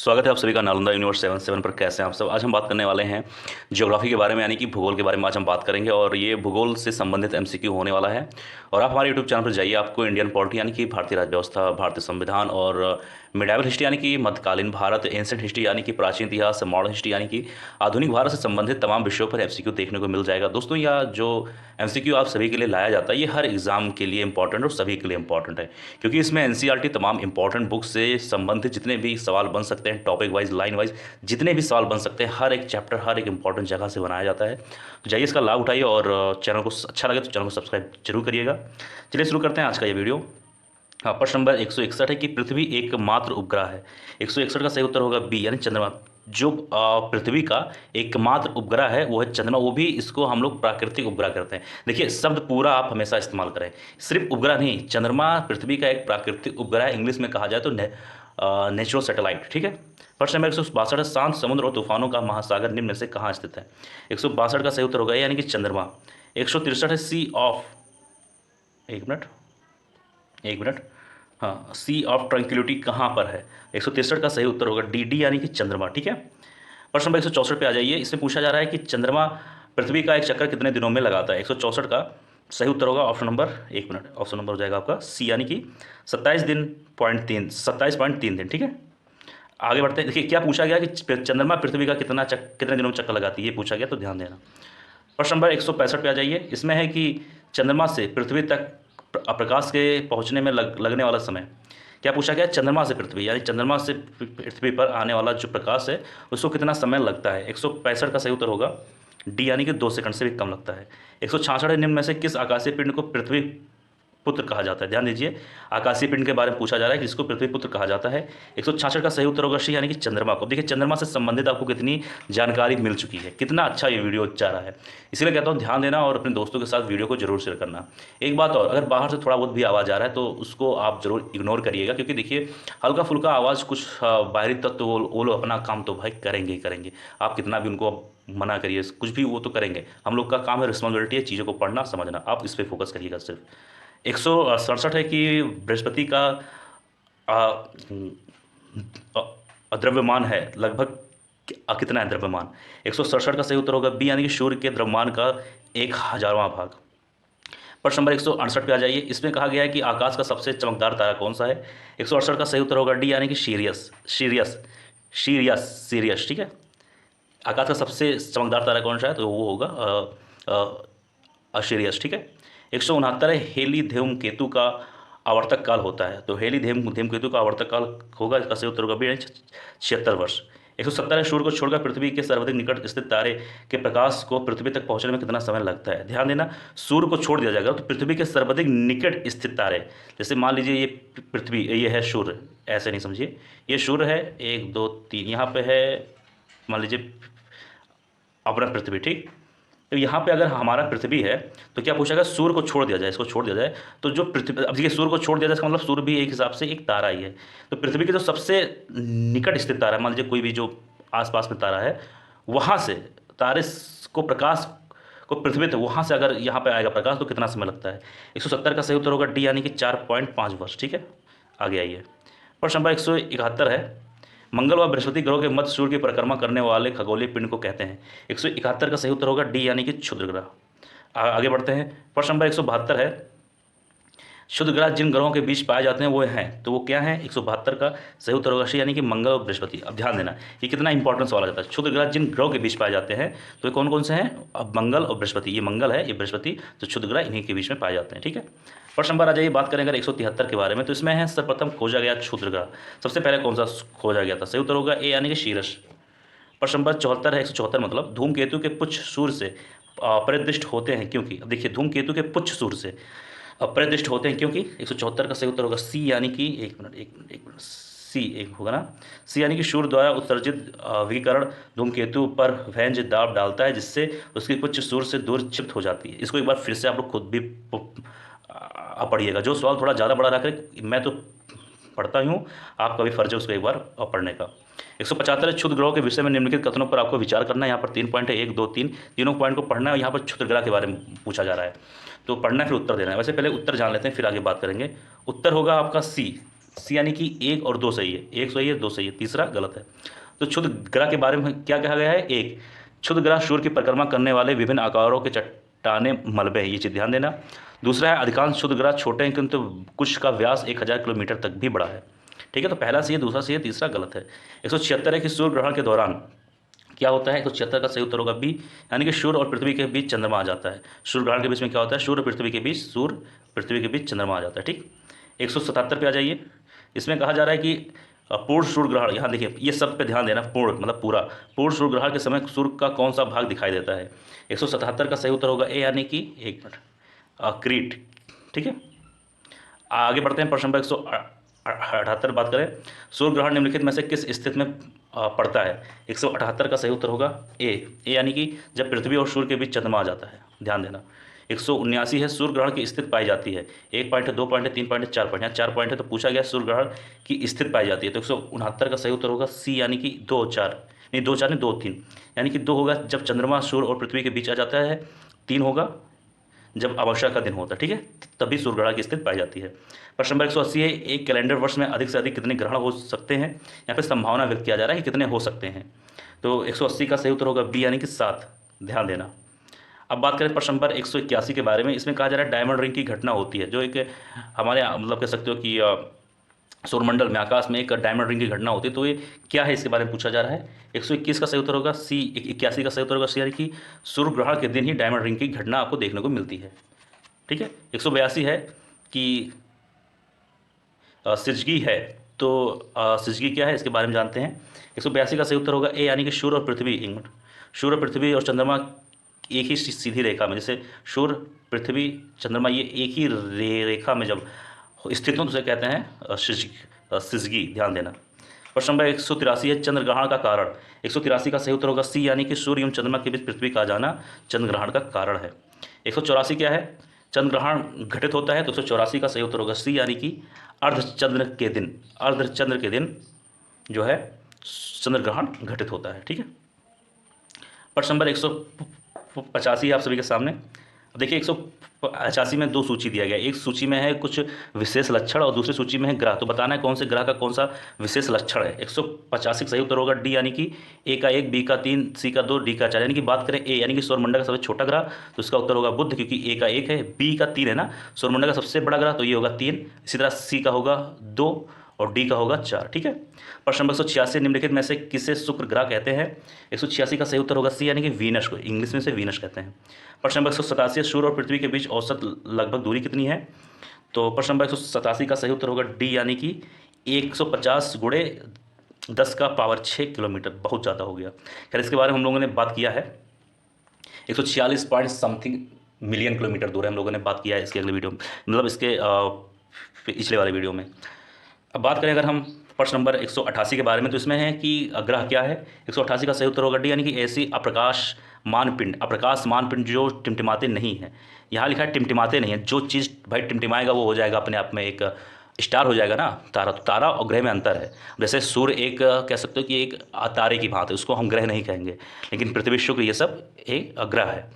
स्वागत है आप सभी का नालंदा यूनिवर्स 77 पर। कैसे हैं आप सब। आज हम बात करने वाले हैं ज्योग्राफी के बारे में, यानी कि भूगोल के बारे में आज हम बात करेंगे। और ये भूगोल से संबंधित एमसीक्यू होने वाला है। और आप हमारे यूट्यूब चैनल पर जाइए, आपको इंडियन पॉलिटी यानी कि भारतीय राज्य व्यवस्था, भारतीय संविधान और मिडाइवल हिस्ट्री यानी कि मध्यकालीन भारत, एंसेंट हिस्ट्री यानी कि प्राचीन इतिहास, मॉडर्न हिस्ट्री यानी कि आधुनिक भारत से संबंधित तमाम विषयों पर एमसीक्यू देखने को मिल जाएगा। दोस्तों, यह जो एमसीक्यू आप सभी के लिए लाया जाता है, ये हर एग्जाम के लिए इंपॉर्टेंट और सभी के लिए इंपॉर्टेंट है, क्योंकि इसमें एनसीईआरटी तमाम इंपॉर्टेंट बुक से संबंधित जितने भी सवाल बन सकते हैं, टॉपिक वाइज, लाइन वाइज जितने भी सवाल बन सकते हैं, हर एक चैप्टर, हर एक इंपॉर्टेंट जगह से बनाया जाता है। तो जाइए, इसका लाभ उठाइए और चैनल को अच्छा लगे तो चैनल को सब्सक्राइब जरूर करिएगा। चलिए शुरू करते हैं आज का ये वीडियो। हाँ, प्रश्न नंबर 161 है कि पृथ्वी एकमात्र उपग्रह है। 161 का सही उत्तर होगा बी, यानी चंद्रमा। जो पृथ्वी का एकमात्र उपग्रह है वो है चंद्रमा। वो भी इसको हम लोग प्राकृतिक उपग्रह करते हैं। देखिए, शब्द पूरा आप हमेशा इस्तेमाल करें, सिर्फ उपग्रह नहीं। चंद्रमा पृथ्वी का एक प्राकृतिक उपग्रह है, इंग्लिश में कहा जाए तो नेचुरल सैटेलाइट। ठीक है। प्रश्न नंबर 162 है, शांत समुद्र और तूफानों का महासागर निम्न में से कहाँ स्थित है। 162 का सही उत्तर होगा यानी कि चंद्रमा। 163 है, सी ऑफ, एक मिनट, हाँ, सी ऑफ ट्रैंक्विलिटी कहाँ पर है। 163 का सही उत्तर होगा डी यानी कि चंद्रमा। ठीक है। प्रश्न नंबर 164 पे आ जाइए। इसमें पूछा जा रहा है कि चंद्रमा पृथ्वी का एक चक्कर कितने दिनों में लगाता है। 164 का सही उत्तर होगा ऑप्शन नंबर, एक मिनट, ऑप्शन नंबर हो जाएगा आपका सी, यानी कि 27.3 दिन। ठीक है। आगे बढ़ते हैं। देखिए क्या पूछा गया कि चंद्रमा पृथ्वी का कितने दिनों में चक्कर लगाती है, ये पूछा गया, तो ध्यान देना। प्रश्न नंबर 165 पे आ जाइए। इसमें है कि चंद्रमा से पृथ्वी तक प्रकाश के पहुंचने में लगने वाला समय। क्या पूछा गया, चंद्रमा से पृथ्वी, यानी चंद्रमा से पृथ्वी पर आने वाला जो प्रकाश है उसको कितना समय लगता है। 165 का सही उत्तर होगा डी, यानी कि 2 सेकंड से भी कम लगता है। 166 निम्न में से किस आकाशीय पिंड को पृथ्वी पुत्र कहा जाता है। ध्यान दीजिए, आकाशीय पिंड के बारे में पूछा जा रहा है कि जिसको पृथ्वी पुत्र कहा जाता है। 166 का सही उत्तर होगा सी, यानी कि चंद्रमा को। देखिए, चंद्रमा से संबंधित आपको कितनी जानकारी मिल चुकी है, कितना अच्छा ये वीडियो जा रहा है। इसलिए कहता हूँ ध्यान देना और अपने दोस्तों के साथ वीडियो को जरूर शेयर करना। एक बात और, अगर बाहर से थोड़ा बहुत भी आवाज़ आ रहा है तो उसको आप जरूर इग्नोर करिएगा, क्योंकि देखिए हल्का फुल्का आवाज़, कुछ बाहरी तत्व वो लोग अपना काम तो भाई करेंगे ही करेंगे। आप कितना भी उनको मना करिए, कुछ भी वो तो करेंगे। हम लोग का काम है, रिस्पॉन्सिबिलिटी है चीज़ों को पढ़ना समझना। आप इस पर फोकस करिएगा सिर्फ। 167 है कि बृहस्पति का द्रव्यमान है लगभग कितना है द्रव्यमान। 167 का सही उत्तर होगा बी, यानी कि सूर्य के द्रव्यमान का 1000वां भाग। प्रश्न नंबर 168 पे आ जाइए। इसमें कहा गया है कि आकाश का सबसे चमकदार तारा कौन सा है। 168 का सही उत्तर होगा डी, यानी कि सीरियस। ठीक है। आकाश का सबसे चमकदार तारा कौन सा है, तो वो होगा अशीरियस। ठीक है। 169 है, हेली धूमकेतु का आवर्तक काल होता है। तो हेली धूमकेतु का आवर्तक काल होगा, इसका सही उत्तर होगा बी, 76 वर्ष। 170 है, सूर्य को छोड़कर पृथ्वी के सर्वाधिक निकट स्थित तारे के प्रकाश को पृथ्वी तक पहुंचने में कितना समय लगता है। ध्यान देना, सूर्य को छोड़ दिया जाएगा तो पृथ्वी के सर्वाधिक निकट स्थित तारे, जैसे मान लीजिए ये पृथ्वी, ये है सूर्य, ऐसे नहीं समझिए, ये सूर्य है, 1 2 3, यहाँ पे है मान लीजिए अपना पृथ्वी। ठीक। तो यहाँ पे अगर हमारा पृथ्वी है तो क्या पूछा गया, सूर्य को छोड़ दिया जाए, इसको छोड़ दिया जाए तो जो पृथ्वी, अब देखिए सूर्य को छोड़ दिया जाए इसका मतलब सूर्य भी एक हिसाब से एक तारा ही है। तो पृथ्वी के जो सबसे निकट स्थित तारा है, मान लीजिए कोई भी जो आसपास में तारा है, वहाँ से तारे को प्रकाश को पृथ्वी तक, वहाँ से अगर यहाँ पे आएगा प्रकाश तो कितना समय लगता है। 170 का सही उत्तर होगा डी, यानी कि 4.5 वर्ष। ठीक है। आगे आइए। प्रश्न नंबर 171 है, मंगल व बृहस्पति ग्रहों के मध्य सूर्य की परिक्रमा करने वाले खगोलीय पिंड को कहते हैं। 171 का सही उत्तर होगा डी, यानी कि क्षुद्र ग्रह। आगे बढ़ते हैं। प्रश्न नंबर 172 है, क्षुद्र ग्रह जिन ग्रहों के बीच पाए जाते हैं वो हैं, तो वो क्या है। 172 का सही उत्तर होगा सी, यानी कि मंगल और बृहस्पति। अब ध्यान देना, ये कितना इंपॉर्टेंट सवाल आ जाता है। क्षुद्र ग्रह जिन ग्रहों के बीच पाए जाते हैं तो ये कौन कौन से हैं। अब मंगल और बृहस्पति, ये मंगल है, ये बृहस्पति, तो क्षुद्र ग्रह इन्हीं के बीच में पाए जाते हैं। ठीक है। प्रश्न नंबर आ जाइए, बात करें अगर 173 के बारे में, तो इसमें है सर्वप्रथम खोजा गया क्षुद्र ग्रह सबसे पहले कौन सा खोजा गया था। सही उत्तर होगा ए, यानी कि शीरस। प्रश्न नंबर 74 है, 174 मतलब धूमकेतु के पुच्छ सूर्य से परिदृष्ट होते हैं क्योंकि। अब देखिए, धूमकेतु के पुच्छ सूर्य से परिदृष्ट होते हैं क्योंकि। 174 का सही उत्तर होगा सी, यानी कि एक मिनट सी एक होगा ना, सी, यानी कि सूर्य द्वारा उत्सर्जित विकिरण धूमकेतु पर व्यंज दाब डालता है, जिससे उसकी पुच्छ सूर्य से दूर क्षिप्त हो जाती है। इसको एक बार फिर से आप लोग खुद भी पढ़िएगा। जो सवाल थोड़ा ज़्यादा बड़ा रख रहे, मैं तो पढ़ता ही हूँ, आपका भी फर्ज है उसको एक बार पढ़ने का। 175 क्षुद्र ग्रहों के विषय में निम्नलिखित कथनों पर आपको विचार करना है। यहाँ पर 3 पॉइंट है, 1 2 3, तीनों पॉइंट को पढ़ना है। यहाँ पर क्षुद्र ग्रह के बारे में पूछा जा रहा है तो पढ़ना है, फिर उत्तर देना है। वैसे पहले उत्तर जान लेते हैं, फिर आगे बात करेंगे। उत्तर होगा आपका सी, सी यानी कि 1 और 2 सही है, 1 सही है 2 सही है, तीसरा गलत है। तो क्षुद्र ग्रह के बारे में क्या कहा गया है? एक, क्षुद्र ग्रह सूर्य की परिक्रमा करने वाले विभिन्न आकारों के चट्टाने मलबे हैं, ये चीज़ ध्यान देना। दूसरा है अधिकांश क्षुद्र ग्रह छोटे हैं किंतु कुछ का व्यास 1000 किलोमीटर तक भी बड़ा है। ठीक है, तो पहला सही है, दूसरा सही है, तीसरा गलत है। 176 है कि सूर्य ग्रहण के दौरान क्या होता है? 176 का सही उत्तर होगा बी, यानी कि सूर्य और पृथ्वी के बीच चंद्रमा आ जाता है। सूर्य ग्रहण के बीच में क्या होता है? सूर्य पृथ्वी के बीच, सूर्य पृथ्वी के बीच चंद्रमा आ जाता है। ठीक, 177 पे आ जाइए। इसमें कहा जा रहा है कि पूर्ण सूर्य ग्रहण, यहाँ देखिए ये सब पे ध्यान देना, पूर्ण मतलब पूरा, पूर्ण सूर्य ग्रहण के समय सूर्य का कौन सा भाग दिखाई देता है? 177 का सही उत्तर होगा ए, यानी कि एक मिनट, क्रीट। ठीक है, आगे बढ़ते हैं। प्रश्न नंबर 178 बात करें, सूर्य ग्रहण निम्नलिखित में से किस स्थिति में पड़ता है? 178 का सही उत्तर होगा ए, यानी कि जब पृथ्वी और सूर्य के बीच चंद्रमा आ जाता है। ध्यान देना। 179 है, सूर्य ग्रहण की स्थिति पाई जाती है। 1 पॉइंट है, 2 पॉइंट है, 3 पॉइंट है, 4 पॉइंट है। 4 पॉइंट है तो पूछा गया सूर्य ग्रहण की स्थिति पाई जाती है, तो 169 का सही उत्तर होगा सी, यानी कि 2 4 नहीं, 2 4 नहीं, 2 3, यानी कि 2 होगा जब चंद्रमा सूर्य और पृथ्वी के बीच आ जाता है, 3 होगा जब अमावस्या का दिन होता है। ठीक है, तभी सूर्य ग्रहण की स्थिति पाई जाती है। प्रश्न नंबर 180 है, एक कैलेंडर वर्ष में अधिक से अधिक कितने ग्रहण हो सकते हैं? यहाँ पे संभावना व्यक्त किया जा रहा है कि कितने हो सकते हैं, तो 180 का सही उत्तर होगा बी, यानी कि 7। ध्यान देना। अब बात करें प्रश्न नंबर 181 के बारे में। इसमें कहा जा रहा है डायमंड रिंग की घटना होती है, जो एक हमारे मतलब कह सकते हो कि सौरमंडल में, आकाश में एक डायमंड रिंग की घटना होती है, तो ये क्या है इसके बारे में पूछा जा रहा है। 121 का सही उत्तर होगा सी, 81 का सही उत्तर होगा सी, यानी कि सूर्य ग्रहण के दिन ही डायमंड रिंग की घटना आपको देखने को मिलती है। ठीक है, 182 है कि सिजगी है, तो सिजगी क्या है इसके बारे में जानते हैं। 182 का सही उत्तर होगा ए, यानी कि सूर्य और पृथ्वी, एक मिनट, सूर्य पृथ्वी और चंद्रमा एक ही सीधी रेखा में, जैसे सूर्य पृथ्वी चंद्रमा ये एक ही रेखा में जब स्थित हो तो उसे कहते हैं सिजगी। ध्यान देना। प्रश्न नंबर 183 है, चंद्र ग्रहण का कारण। 183 का सही उत्तर होगा सी, यानी कि सूर्य एवं चंद्रमा के बीच पृथ्वी का आ जाना चंद्र ग्रहण का कारण है। 184 क्या है? चंद्र ग्रहण घटित होता है, तो 184 का सही उत्तर होगा सी, यानी कि अर्धचंद्र के दिन, अर्धचंद्र के दिन जो है चंद्र ग्रहण घटित होता है। ठीक है, प्रश्न नंबर 185 है आप सभी के सामने। अब देखिए 185 में 2 सूची दिया गया, एक सूची में है कुछ विशेष लक्षण और दूसरी सूची में है ग्रह, तो बताना है कौन से ग्रह का कौन सा विशेष लक्षण है। 185 का सही उत्तर होगा डी, यानी कि ए का 1, बी का 3, सी का 2, डी का 4। यानी कि बात करें ए, यानी कि सौरमंडल का सबसे छोटा ग्रह, तो इसका उत्तर होगा बुध, क्योंकि ए का 1 है, बी का 3 है ना, सौरमंडल का सबसे बड़ा ग्रह, तो ये होगा 3। इसी तरह सी का होगा 2 और डी का होगा 4। ठीक है, प्रश्न नंबर 186, निम्नलिखित में से किसे शुक्र ग्रह कहते हैं? 186 का सही उत्तर होगा सी, यानी कि वीनस को इंग्लिश में से वीनस कहते हैं। प्रश्न नंबर 187, सूर्य और पृथ्वी के बीच औसत लगभग दूरी कितनी है? तो प्रश्न नंबर 187 का सही उत्तर होगा डी, यानी कि 150 गुणे 10 का पावर 6 किलोमीटर, बहुत ज़्यादा हो गया। खैर इसके बारे में हम लोगों ने बात किया है, 146 पॉइंट समथिंग मिलियन किलोमीटर दूर है, हम लोगों ने बात किया है इसके अगले वीडियो में, मतलब इसके पिछले वाले वीडियो में। अब बात करें अगर हम प्रश्न नंबर 188 के बारे में, तो इसमें है कि ग्रह क्या है। 188 का सही उत्तर होगा डी, यानी कि ऐसी अप्रकाशमान पिंड, अप्रकाशमान पिंड जो टिमटिमाते नहीं हैं। यहाँ लिखा है टिमटिमाते नहीं है, जो चीज़ भाई टिमटिमाएगा वो हो जाएगा अपने आप में एक स्टार हो जाएगा ना, तारा। तो तारा और ग्रह में अंतर है। जैसे सूर्य एक कह सकते हो कि एक तारे की भांति, उसको हम ग्रह नहीं कहेंगे, लेकिन पृथ्वी शुक्र ये सब एक ग्रह है।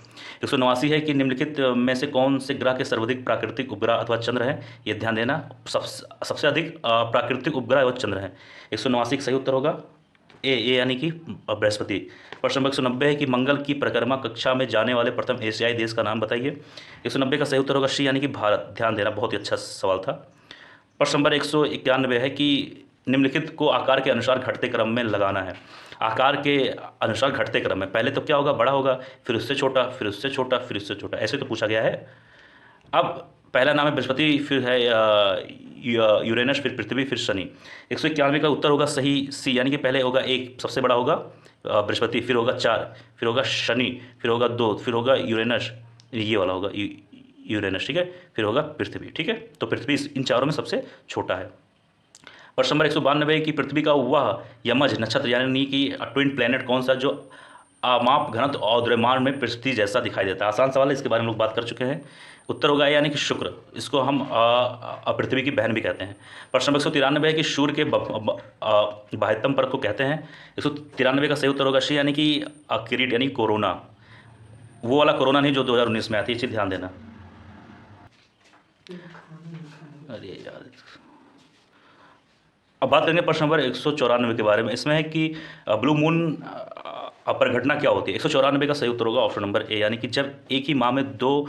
189 है कि निम्नलिखित में से कौन से ग्रह के सर्वाधिक प्राकृतिक उपग्रह अथवा चंद्र है? ये ध्यान देना, सबसे अधिक प्राकृतिक उपग्रह व चंद्र है। 189 का सही उत्तर होगा ए, यानी कि बृहस्पति। प्रश्न नंबर 190 है कि मंगल की परिक्रमा कक्षा में जाने वाले प्रथम एशियाई देश का नाम बताइए। 190 का सही उत्तर होगा सी, यानी कि भारत। ध्यान देना, बहुत ही अच्छा सवाल था। प्रश्न नंबर 191 है कि निम्नलिखित को आकार के अनुसार घटते क्रम में लगाना है। आकार के अनुसार घटते क्रम में, पहले तो क्या होगा? बड़ा होगा, फिर उससे छोटा, फिर उससे छोटा, फिर उससे छोटा, ऐसे तो पूछा गया है। अब पहला नाम है बृहस्पति, फिर है यूरेनस, फिर पृथ्वी, फिर शनि। 191 का उत्तर होगा सही सी, यानी कि पहले होगा 1 सबसे बड़ा होगा बृहस्पति, फिर होगा 4, फिर होगा शनि, फिर होगा 2, फिर होगा यूरेनस, ये वाला होगा यूरेनस। ठीक है, फिर होगा पृथ्वी। ठीक है, तो पृथ्वी इन चारों में सबसे छोटा है। प्रश्न नंबर 192 की पृथ्वी का वह यमज नक्षत्र यानी कि ट्विन प्लैनेट कौन सा जो अमाप घनत्व और द्रव्यमान में पृथ्वी जैसा दिखाई देता है? आसान सवाल है, इसके बारे में लोग बात कर चुके हैं। उत्तर होगा यानी कि शुक्र, इसको हम पृथ्वी की बहन भी कहते हैं। प्रश्न नंबर 193 है कि सूर्य के बाह्यतम परत को कहते हैं। 193 का सही उत्तर होगा सी, यानी कि किरीट, यानी कोरोना। वो वाला कोरोना नहीं जो 2019 में आती है, ये चीज़ ध्यान देना। अरे यार, अब बात करेंगे प्रश्न नंबर 194 के बारे में। इसमें है कि ब्लू मून परिघटना क्या होती है। 194 का सही उत्तर होगा ऑप्शन नंबर ए, यानी कि जब एक ही माह में 2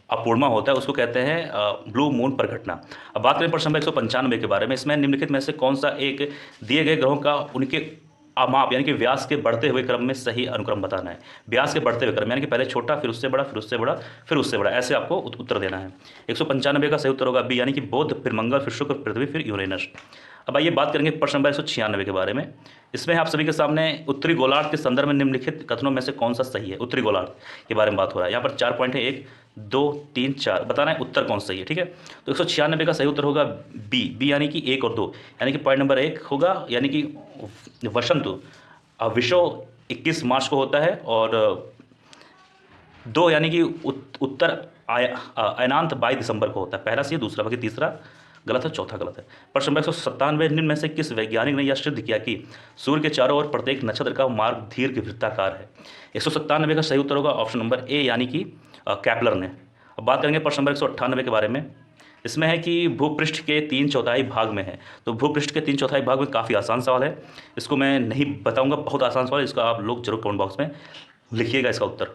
अपूर्णिमा होता है उसको कहते हैं ब्लू मून परिघटना। अब बात करें प्रश्न नंबर 195 के बारे में। इसमें निम्नलिखित में से कौन सा एक दिए गए ग्रहों का उनके माप यानी कि व्यास के बढ़ते हुए क्रम में सही अनुक्रम बताना है। व्यास के बढ़ते हुए क्रम यानी कि पहले छोटा, फिर उससे बड़ा, फिर उससे बड़ा, फिर उससे बड़ा, ऐसे आपको उत्तर देना है। 195 का सही उत्तर होगा बी, यानी कि बुध, फिर मंगल, फिर शुक्र, पृथ्वी, फिर यूरेनस। अब आइए बात करेंगे प्रश्न नंबर 196 के बारे में। इसमें आप सभी के सामने उत्तरी गोलार्ध के संदर्भ में निम्नलिखित कथनों में से कौन सा सही है। उत्तरी गोलार्ध के बारे में बात हो रहा है। यहाँ पर 4 पॉइंट है, 1, 2, 3, 4 बताना है उत्तर कौन सही है। ठीक है, तो 196 का सही उत्तर होगा बी, यानी कि 1 और 2, यानी कि पॉइंट नंबर 1 होगा, यानी कि वसंत विश्व 21 मार्च को होता है, और 2 यानी कि उत्तर अयनांत 22 दिसंबर को होता है। पहला सही, दूसरा बाकी तीसरा गलत है, चौथा गलत है। प्रश्न नंबर 197, निम्न में से किस वैज्ञानिक ने यह सिद्ध किया कि सूर्य के चारों ओर प्रत्येक नक्षत्र का मार्ग दीर्घवृत्ताकार है। 197 का सही उत्तर होगा ऑप्शन नंबर ए, यानी कि कैपलर ने। अब बात करेंगे प्रश्न नंबर 198 के बारे में। इसमें है कि भूपृष्ठ के 3/4 भाग में है। तो भूपृष्ठ के 3/4 भाग में काफ़ी आसान सवाल है, इसको मैं नहीं बताऊंगा, बहुत आसान सवाल है, इसका आप लोग जरूर कमेंट बॉक्स में लिखिएगा इसका उत्तर।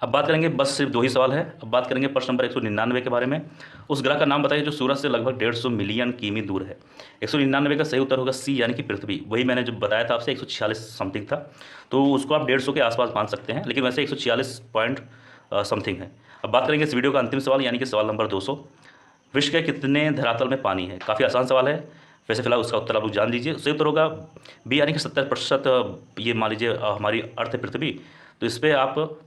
अब बात करेंगे, बस सिर्फ 2 ही सवाल है। अब बात करेंगे प्रश्न नंबर 199 के बारे में। उस ग्रह का नाम बताइए जो सूरज से लगभग 150 मिलियन किमी दूर है। 199 का सही उत्तर होगा सी, यानी कि पृथ्वी। वही मैंने जो बताया था आपसे 146 समथिंग था, तो उसको आप 150 के आसपास मान सकते हैं, लेकिन वैसे 146 पॉइंट समथिंग है। अब बात करेंगे इस वीडियो का अंतिम सवाल, यानी कि सवाल नंबर 200। विश्व के कितने धरातल में पानी है। काफ़ी आसान सवाल है, वैसे फिलहाल उसका उत्तर आप लोग जान लीजिए। सही उत्तर होगा बी, यानी कि 70%। ये मान लीजिए हमारी अर्थ है पृथ्वी, तो इस पर आप,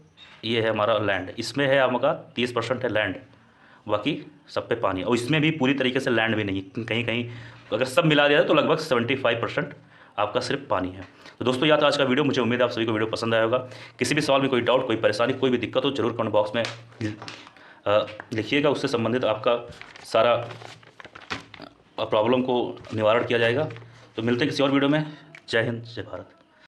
ये है हमारा लैंड, इसमें है आपका 30% है लैंड, बाकी सब पे पानी है। और इसमें भी पूरी तरीके से लैंड भी नहीं, कहीं कहीं अगर सब मिला दिया तो लगभग 75% आपका सिर्फ पानी है। तो दोस्तों याद आज का वीडियो, मुझे उम्मीद है आप सभी को वीडियो पसंद आया होगा। किसी भी सवाल में कोई डाउट, कोई परेशानी, कोई भी दिक्कत हो, जरूर कमेंट बॉक्स में लिखिएगा, उससे संबंधित आपका सारा प्रॉब्लम को निवारण किया जाएगा। तो मिलते हैं किसी और वीडियो में। जय हिंद, जय भारत।